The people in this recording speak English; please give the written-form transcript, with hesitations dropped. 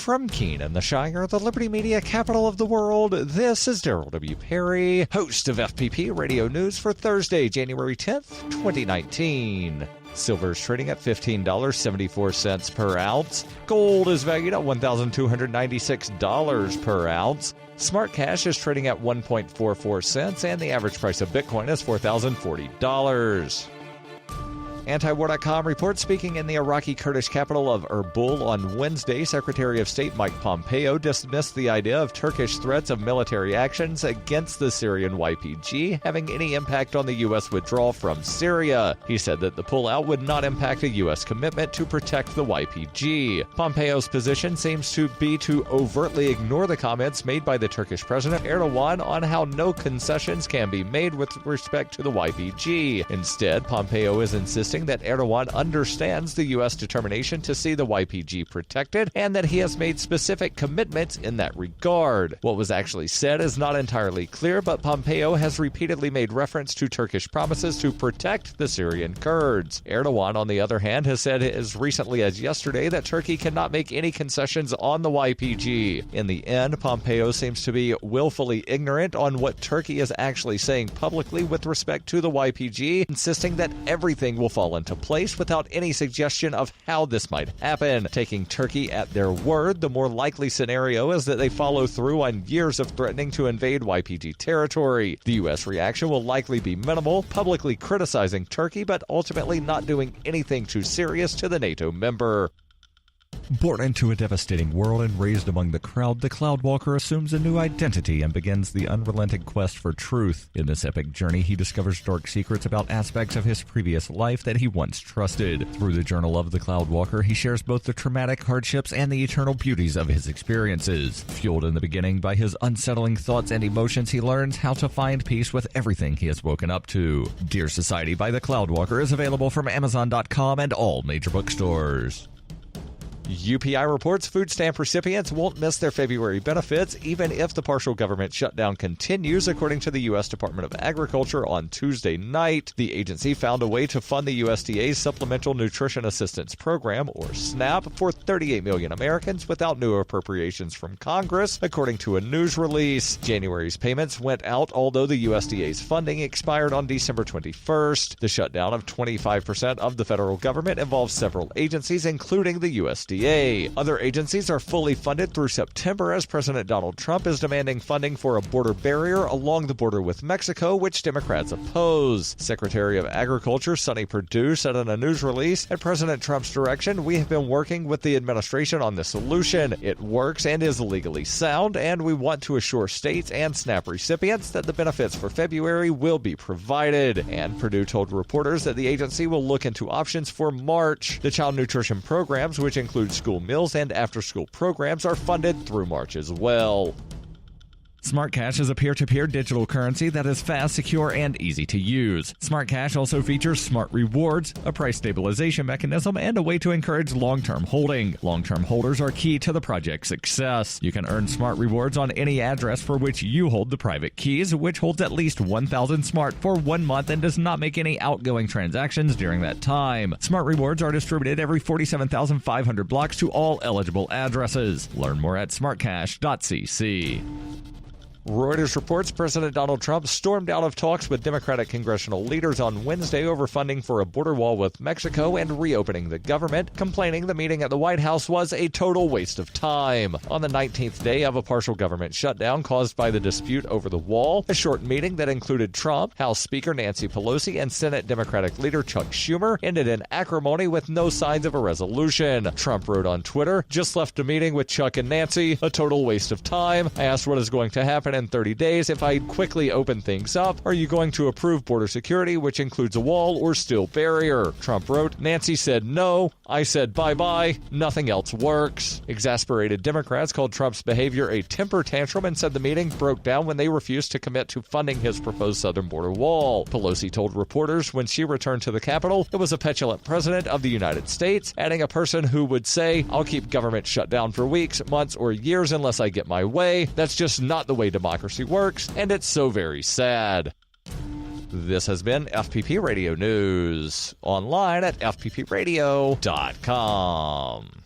From Keene in the Shire, the Liberty Media capital of the world, this is Daryl W. Perry, host of FPP Radio News for Thursday, January 10th, 2019. Silver is trading at $15.74 per ounce. Gold is valued at $1,296 per ounce. Smart cash is trading at 1.44 cents, and the average price of Bitcoin is $4,040. Antiwar.com reports, speaking in the Iraqi Kurdish capital of Erbil on Wednesday, Secretary of State Mike Pompeo dismissed the idea of Turkish threats of military actions against the Syrian YPG having any impact on the U.S. withdrawal from Syria. He said that the pullout would not impact a U.S. commitment to protect the YPG. Pompeo's position seems to be to overtly ignore the comments made by the Turkish President Erdogan on how no concessions can be made with respect to the YPG. Instead, Pompeo is insisting that Erdogan understands the U.S. determination to see the YPG protected and that he has made specific commitments in that regard. What was actually said is not entirely clear, but Pompeo has repeatedly made reference to Turkish promises to protect the Syrian Kurds. Erdogan, on the other hand, has said as recently as yesterday that Turkey cannot make any concessions on the YPG. In the end, Pompeo seems to be willfully ignorant on what Turkey is actually saying publicly with respect to the YPG, insisting that everything will fall into place without any suggestion of how this might happen. Taking Turkey at their word, the more likely scenario is that they follow through on years of threatening to invade YPG territory. The U.S. reaction will likely be minimal, publicly criticizing Turkey, but ultimately not doing anything too serious to the NATO member. Born into a devastating world and raised among the crowd, the Cloudwalker assumes a new identity and begins the unrelenting quest for truth. In this epic journey, he discovers dark secrets about aspects of his previous life that he once trusted. Through the journal of the Cloudwalker, he shares both the traumatic hardships and the eternal beauties of his experiences. Fueled in the beginning by his unsettling thoughts and emotions, he learns how to find peace with everything he has woken up to. Dear Society by the Cloudwalker is available from Amazon.com and all major bookstores. UPI reports food stamp recipients won't miss their February benefits even if the partial government shutdown continues, according to the U.S. Department of Agriculture on Tuesday night. The agency found a way to fund the USDA's Supplemental Nutrition Assistance Program, or SNAP, for 38 million Americans without new appropriations from Congress, according to a news release. January's payments went out, although the USDA's funding expired on December 21st. The shutdown of 25% of the federal government involves several agencies, including the USDA. Other agencies are fully funded through September as President Donald Trump is demanding funding for a border barrier along the border with Mexico, which Democrats oppose. Secretary of Agriculture Sonny Perdue said in a news release, "At President Trump's direction, we have been working with the administration on this solution. It works and is legally sound, and we want to assure states and SNAP recipients that the benefits for February will be provided." And Perdue told reporters that the agency will look into options for March. The child nutrition programs, which include school meals and after-school programs, are funded through March as well. Smart Cash is a peer-to-peer digital currency that is fast, secure, and easy to use. Smart Cash also features smart rewards, a price stabilization mechanism, and a way to encourage long-term holding. Long-term holders are key to the project's success. You can earn smart rewards on any address for which you hold the private keys, which holds at least 1,000 smart for 1 month and does not make any outgoing transactions during that time. Smart rewards are distributed every 47,500 blocks to all eligible addresses. Learn more at smartcash.cc. Reuters reports President Donald Trump stormed out of talks with Democratic congressional leaders on Wednesday over funding for a border wall with Mexico and reopening the government, complaining the meeting at the White House was a total waste of time. On the 19th day of a partial government shutdown caused by the dispute over the wall, a short meeting that included Trump, House Speaker Nancy Pelosi, and Senate Democratic leader Chuck Schumer ended in acrimony with no signs of a resolution. Trump wrote on Twitter, "Just left a meeting with Chuck and Nancy, a total waste of time. I asked what is going to happen in 30 days if I quickly open things up. Are you going to approve border security, which includes a wall or steel barrier?" Trump wrote, "Nancy said no. I said bye-bye. Nothing else works." Exasperated Democrats called Trump's behavior a temper tantrum and said the meeting broke down when they refused to commit to funding his proposed southern border wall. Pelosi told reporters when she returned to the Capitol it was a petulant president of the United States, adding a person who would say, "I'll keep government shut down for weeks, months, or years unless I get my way. That's just not the way democracy works, and it's so very sad." This has been FPP Radio News, online at fppradio.com.